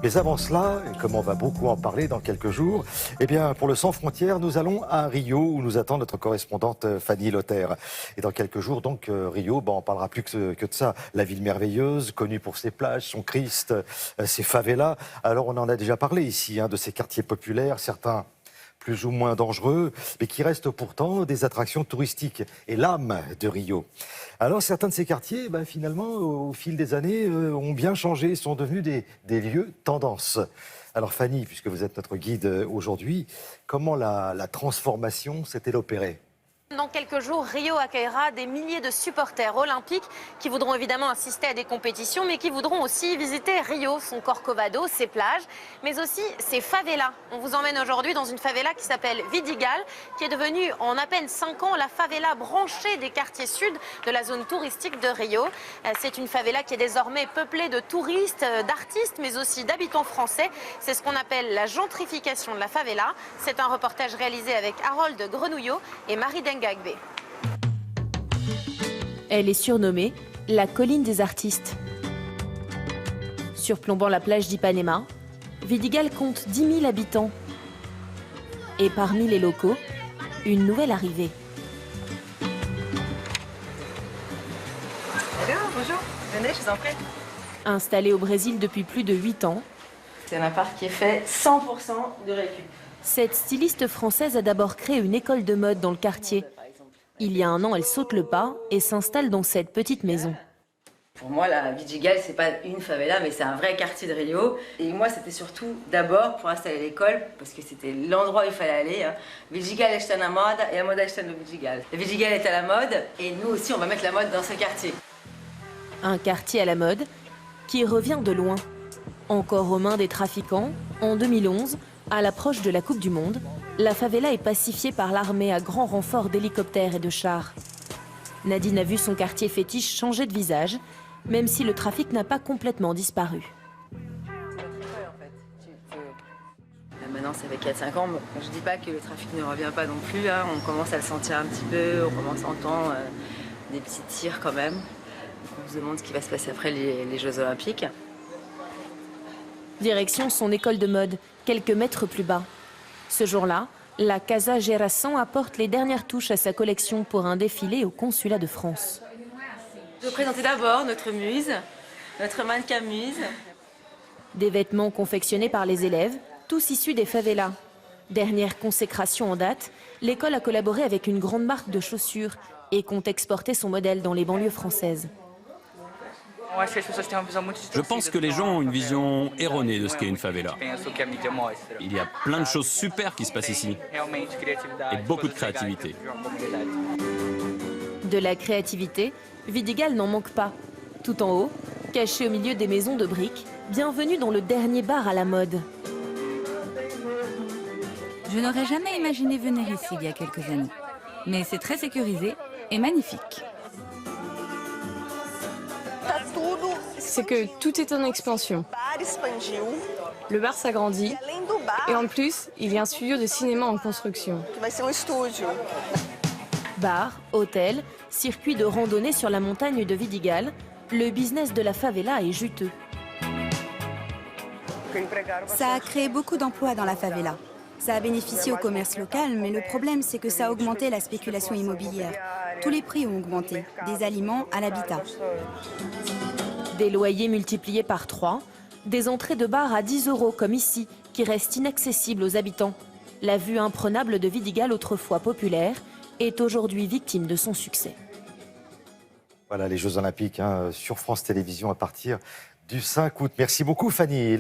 Mais avant cela, et comme on va beaucoup en parler dans quelques jours, eh bien, pour le Sans Frontières, nous allons à Rio où nous attend notre correspondante Fanny Lotter. Et dans quelques jours, donc, Rio, on parlera plus que de ça. La ville merveilleuse, connue pour ses plages, son Christ, ses favelas. Alors, on en a déjà parlé ici, de ces quartiers populaires, certains plus ou moins dangereux, mais qui restent pourtant des attractions touristiques et l'âme de Rio. Alors certains de ces quartiers, finalement, au fil des années, ont bien changé, sont devenus des lieux tendance. Alors Fanny, puisque vous êtes notre guide aujourd'hui, comment la transformation s'est-elle opérée ? Dans quelques jours, Rio accueillera des milliers de supporters olympiques qui voudront évidemment assister à des compétitions, mais qui voudront aussi visiter Rio, son Corcovado, ses plages, mais aussi ses favelas. On vous emmène aujourd'hui dans une favela qui s'appelle Vidigal, qui est devenue en à peine 5 ans la favela branchée des quartiers sud de la zone touristique de Rio. C'est une favela qui est désormais peuplée de touristes, d'artistes, mais aussi d'habitants français. C'est ce qu'on appelle la gentrification de la favela. C'est un reportage réalisé avec Harold Grenouillot et Marie Dengue. Elle est surnommée la colline des artistes. Surplombant la plage d'Ipanema, Vidigal compte 10 000 habitants. Et parmi les locaux, une nouvelle arrivée. Bonjour, venez, je vous en prie. Installée au Brésil depuis plus de 8 ans, C'est un appart qui est fait 100% de récup. cette styliste française a d'abord créé une école de mode dans le quartier. Il y a un an, elle saute le pas et s'installe dans cette petite maison. Pour moi, la Vidigal, c'est pas une favela, mais c'est un vrai quartier de Rio. Et moi, c'était surtout d'abord pour installer l'école, parce que c'était l'endroit où il fallait aller. Vidigal est à la mode et la mode est à Vidigal. La Vidigal est à la mode et nous aussi, on va mettre la mode dans ce quartier. Un quartier à la mode qui revient de loin. Encore aux mains des trafiquants, en 2011, à l'approche de la Coupe du Monde, la favela est pacifiée par l'armée à grand renfort d'hélicoptères et de chars. Nadine a vu son quartier fétiche changer de visage, même si le trafic n'a pas complètement disparu. Là, maintenant, ça fait 4-5 ans. Je dis pas que le trafic ne revient pas non plus. On commence à le sentir un petit peu, on commence à entendre des petits tirs quand même. On se demande ce qui va se passer après les Jeux Olympiques. Direction son école de mode, quelques mètres plus bas. Ce jour-là, la Casa Gerasson apporte les dernières touches à sa collection pour un défilé au consulat de France. Je vais présenter d'abord notre muse, notre mannequin muse. Des vêtements confectionnés par les élèves, tous issus des favelas. Dernière consécration en date, l'école a collaboré avec une grande marque de chaussures et compte exporter son modèle dans les banlieues françaises. Je pense que les gens ont une vision erronée de ce qu'est une favela. Il y a plein de choses super qui se passent ici. Et beaucoup de créativité. De la créativité, Vidigal n'en manque pas. Tout en haut, caché au milieu des maisons de briques, bienvenue dans le dernier bar à la mode. Je n'aurais jamais imaginé venir ici il y a quelques années. Mais c'est très sécurisé et magnifique. C'est que tout est en expansion. Le bar s'agrandit et en plus, il y a un studio de cinéma en construction. Bar, hôtel, circuit de randonnée sur la montagne de Vidigal, le business de la favela est juteux. Ça a créé beaucoup d'emplois dans la favela. Ça a bénéficié au commerce local, mais le problème, c'est que ça a augmenté la spéculation immobilière. Tous les prix ont augmenté, des aliments à l'habitat. Des loyers multipliés par 3, des entrées de bar à 10 € comme ici, qui restent inaccessibles aux habitants. La vue imprenable de Vidigal, autrefois populaire, est aujourd'hui victime de son succès. Voilà les Jeux Olympiques sur France Télévisions à partir du 5 août. Merci beaucoup Fanny.